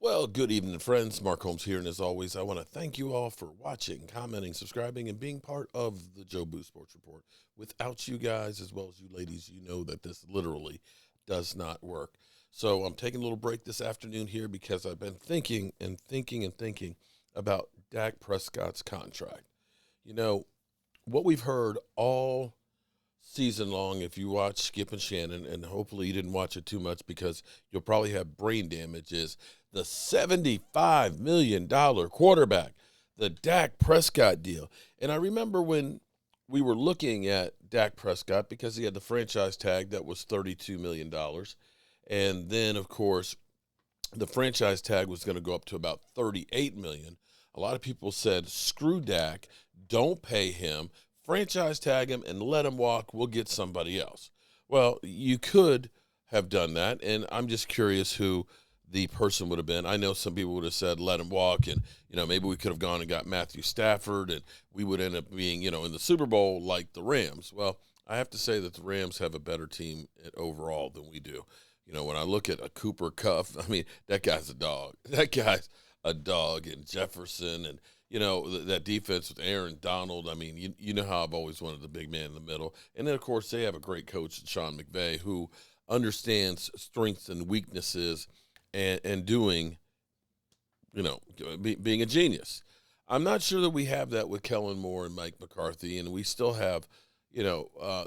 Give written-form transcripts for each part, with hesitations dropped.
Well, good evening, friends. Mark Holmes here, and as always, I want to thank you all for watching, commenting, subscribing, and being part of the Jobu Sports Report. Without you guys, as well as you ladies, you know that this literally does not work. So I'm taking a little break this afternoon here because I've been thinking and thinking and thinking about Dak Prescott's contract. You know, what we've heard all season long, if you watch Skip and Shannon, and hopefully you didn't watch it too much because you'll probably have brain damage, is the $75 million quarterback, the Dak Prescott deal. And I remember when we were looking at Dak Prescott because he had the franchise tag that was $32 million. And then, of course, the franchise tag was going to go up to about $38 million. A lot of people said, screw Dak, don't pay him, franchise tag him and let him walk, we'll get somebody else. Well, you could have done that, and I'm just curious who the person would have been. I know some people would have said let him walk, and maybe we could have gone and got Matthew Stafford, and we would end up being in the Super Bowl like the Rams. Well, I have to say that the Rams have a better team overall than we do. When I look at a Cooper Cuff, I mean, that guy's a dog. That guy's a dog, and Jefferson, and that defense with Aaron Donald. I mean, you know how I've always wanted the big man in the middle. And then, of course, they have a great coach, Sean McVay, who understands strengths and weaknesses and doing, being a genius. I'm not sure that we have that with Kellen Moore and Mike McCarthy, and we still have,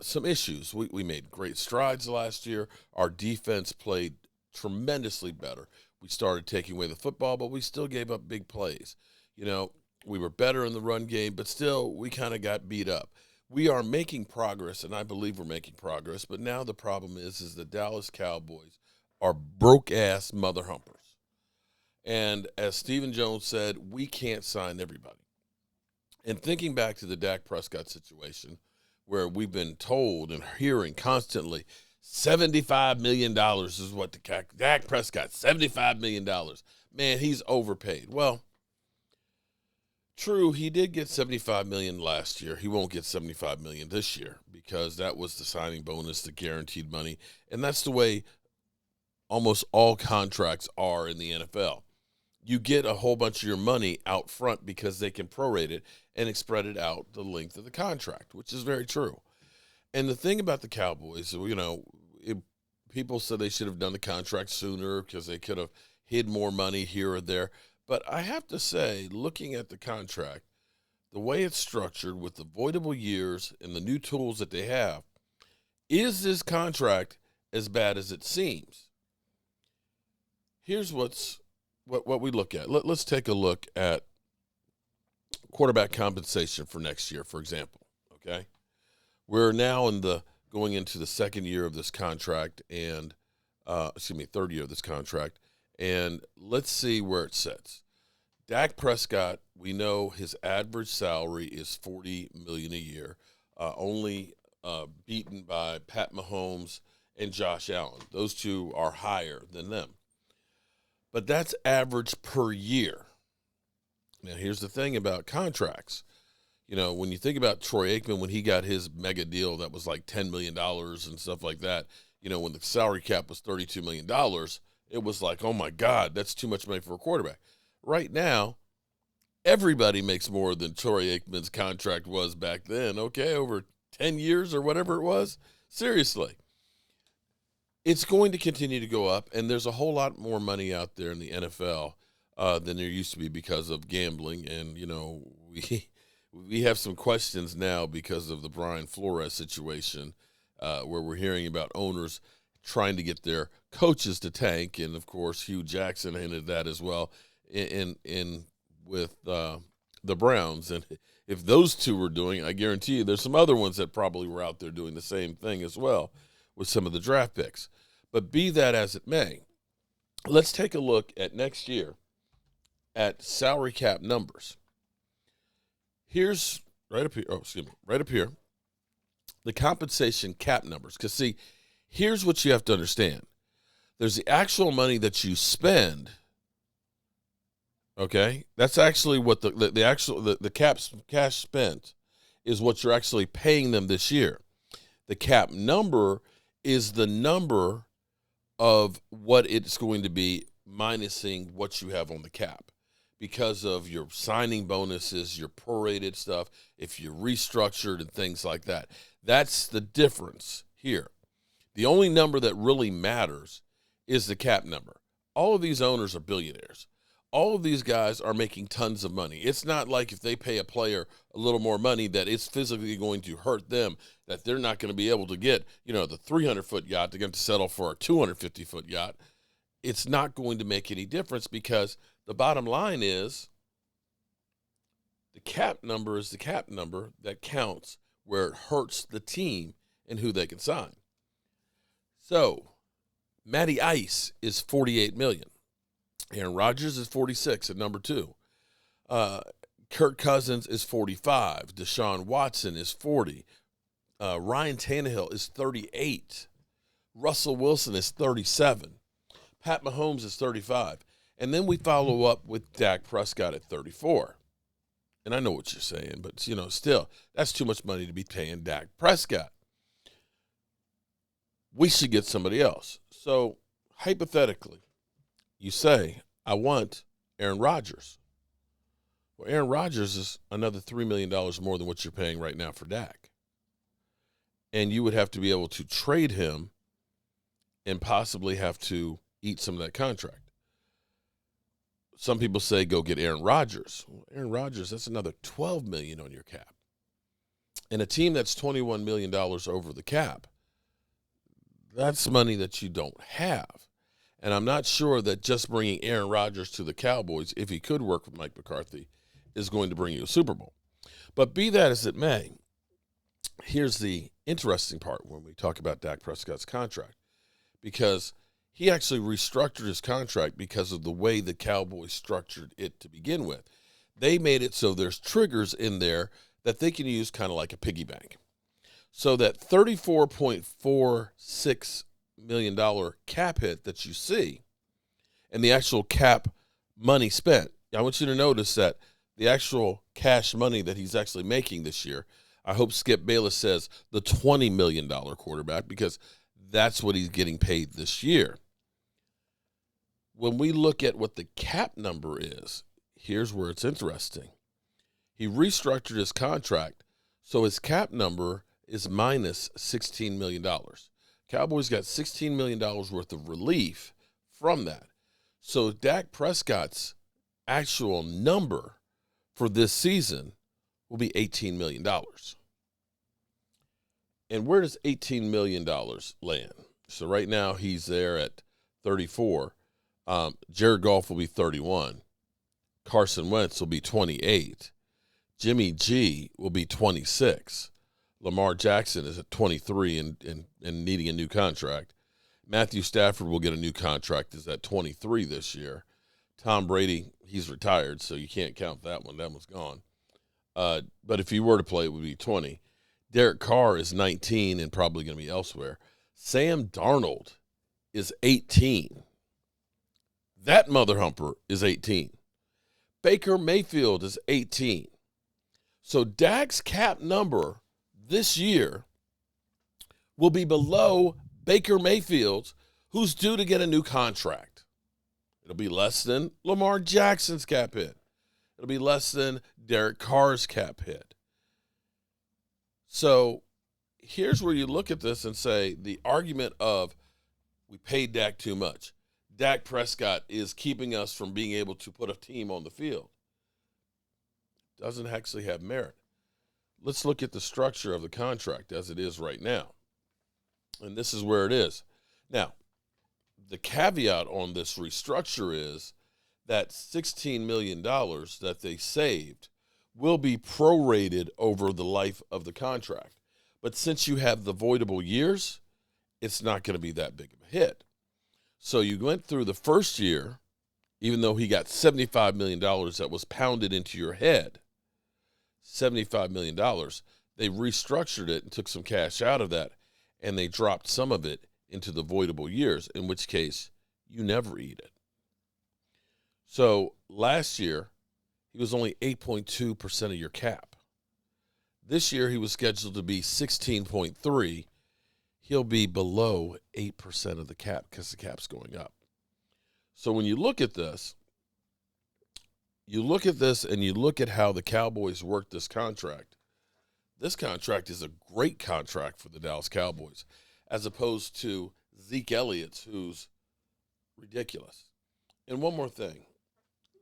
some issues. We made great strides last year. Our defense played tremendously better. We started taking away the football, but we still gave up big plays. We were better in the run game, but still we kind of got beat up. We are making progress, and I believe we're making progress, but now the problem is the Dallas Cowboys are broke-ass mother humpers. And as Stephen Jones said, we can't sign everybody. And thinking back to the Dak Prescott situation, where we've been told and hearing constantly, $75 million is what the Dak Prescott, $75 million. Man, he's overpaid. Well, true, he did get $75 million last year. He won't get $75 million this year because that was the signing bonus, the guaranteed money, and that's the way almost all contracts are in the NFL. You get a whole bunch of your money out front because they can prorate it and spread it out the length of the contract, which is very true. And the thing about the Cowboys, people said they should have done the contract sooner because they could have hid more money here or there. But I have to say, looking at the contract, the way it's structured with the voidable years and the new tools that they have, is this contract as bad as it seems? Here's what we look at. Let's take a look at quarterback compensation for next year, for example, okay? We're now going into the second year of this contract and, third year of this contract. And let's see where it sits. Dak Prescott, we know his average salary is $40 million a year, only beaten by Pat Mahomes and Josh Allen. Those two are higher than them. But that's average per year. Now, here's the thing about contracts. When you think about Troy Aikman, when he got his mega deal that was like $10 million and stuff like that, when the salary cap was $32 million, it was like, oh, my God, that's too much money for a quarterback. Right now, everybody makes more than Troy Aikman's contract was back then, okay, over 10 years or whatever it was. Seriously. It's going to continue to go up, and there's a whole lot more money out there in the NFL than there used to be because of gambling. And, we have some questions now because of the Brian Flores situation where we're hearing about owners trying to get their coaches to tank. And, of course, Hugh Jackson hinted that as well in with the Browns. And if those two were doing it, I guarantee you there's some other ones that probably were out there doing the same thing as well with some of the draft picks. But be that as it may, let's take a look at next year at salary cap numbers. Here's right up here, the compensation cap numbers. Because, see, here's what you have to understand. There's the actual money that you spend, okay? That's actually what the cash spent is what you're actually paying them this year. The cap number is the number of what it's going to be minusing what you have on the cap because of your signing bonuses, your prorated stuff, if you're restructured and things like that. That's the difference here. The only number that really matters is the cap number. All of these owners are billionaires. All of these guys are making tons of money. It's not like if they pay a player a little more money that it's physically going to hurt them, that they're not going to be able to get, the 300-foot yacht. They're going to settle for a 250-foot yacht. It's not going to make any difference because the bottom line is the cap number is the cap number that counts where it hurts the team and who they can sign. So Matty Ice is $48 million. Aaron Rodgers is 46 at number 2. Kirk Cousins is 45. Deshaun Watson is 40. Ryan Tannehill is 38. Russell Wilson is 37. Pat Mahomes is 35. And then we follow up with Dak Prescott at 34. And I know what you're saying, but, still, that's too much money to be paying Dak Prescott. We should get somebody else. So, hypothetically, you say, I want Aaron Rodgers. Well, Aaron Rodgers is another $3 million more than what you're paying right now for Dak. And you would have to be able to trade him and possibly have to eat some of that contract. Some people say go get Aaron Rodgers. Well, Aaron Rodgers, that's another $12 million on your cap. And a team that's $21 million over the cap, that's money that you don't have. And I'm not sure that just bringing Aaron Rodgers to the Cowboys, if he could work with Mike McCarthy, is going to bring you a Super Bowl. But be that as it may, here's the interesting part when we talk about Dak Prescott's contract, because he actually restructured his contract because of the way the Cowboys structured it to begin with. They made it so there's triggers in there that they can use kind of like a piggy bank. So that $34.46 million cap hit that you see and the actual cap money spent, I want you to notice that the actual cash money that he's actually making this year, I hope Skip Bayless says the $20 million quarterback, because that's what he's getting paid this year. When we look at what the cap number is, here's where it's interesting. He restructured his contract, so his cap number is minus $16 million. Cowboys got $16 million worth of relief from that. So Dak Prescott's actual number for this season will be $18 million. And where does $18 million land? So right now he's there at 34. Jared Goff will be 31. Carson Wentz will be 28. Jimmy G will be 26. Lamar Jackson is at 23 and needing a new contract. Matthew Stafford will get a new contract, is at 23 this year. Tom Brady, he's retired, so you can't count that one. That one's gone. But if he were to play, it would be 20. Derek Carr is 19 and probably going to be elsewhere. Sam Darnold is 18. That mother humper is 18. Baker Mayfield is 18. So Dak's cap number this year will be below Baker Mayfield's, who's due to get a new contract. It'll be less than Lamar Jackson's cap hit. It'll be less than Derek Carr's cap hit. So here's where you look at this and say the argument of we paid Dak too much. Dak Prescott is keeping us from being able to put a team on the field. Doesn't actually have merit. Let's look at the structure of the contract as it is right now. And this is where it is. Now, the caveat on this restructure is that $16 million that they saved will be prorated over the life of the contract. But since you have the voidable years, it's not going to be that big of a hit. So you went through the first year, even though he got $75 million that was pounded into your head, $75 million, they restructured it and took some cash out of that, and they dropped some of it into the voidable years, in which case you never eat it. So last year, he was only 8.2% of your cap. This year, he was scheduled to be 16.3. He'll be below 8% of the cap because the cap's going up. So when you look at this, and you look at how the Cowboys work this contract. This contract is a great contract for the Dallas Cowboys, as opposed to Zeke Elliott's, who's ridiculous. And one more thing.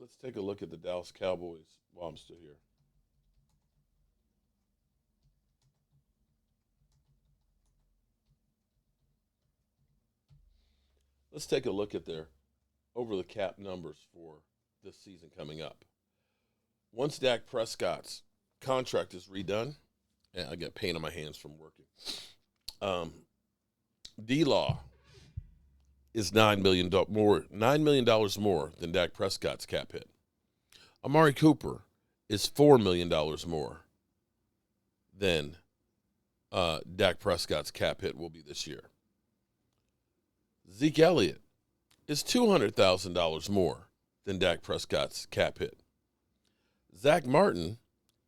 Let's take a look at the Dallas Cowboys while I'm still here. Let's take a look at their over-the-cap numbers for this season coming up. Once Dak Prescott's contract is redone, and I got pain on my hands from working, D-Law is $9 million more than Dak Prescott's cap hit. Amari Cooper is $4 million more than Dak Prescott's cap hit will be this year. Zeke Elliott is $200,000 more than Dak Prescott's cap hit. Zach Martin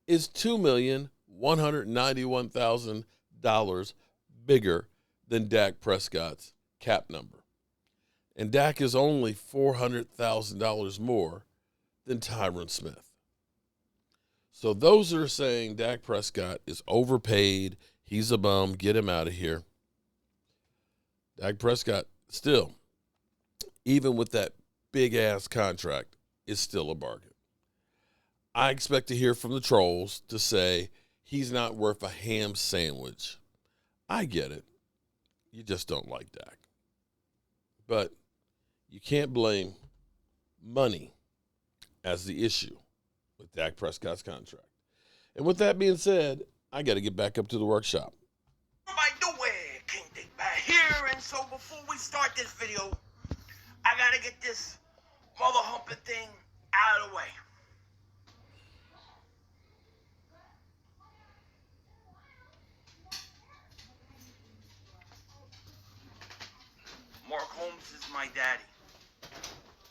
is $2,191,000 bigger than Dak Prescott's cap number. And Dak is only $400,000 more than Tyron Smith. So those that are saying Dak Prescott is overpaid, he's a bum, get him out of here. Dak Prescott still, even with that big-ass contract, is still a bargain. I expect to hear from the trolls to say he's not worth a ham sandwich. I get it. You just don't like Dak. But you can't blame money as the issue with Dak Prescott's contract. And with that being said, I got to get back up to the workshop. By the way, King Dick back here, and so before we start this video, I gotta get this mother humping thing out of the way. Mark Holmes is my daddy.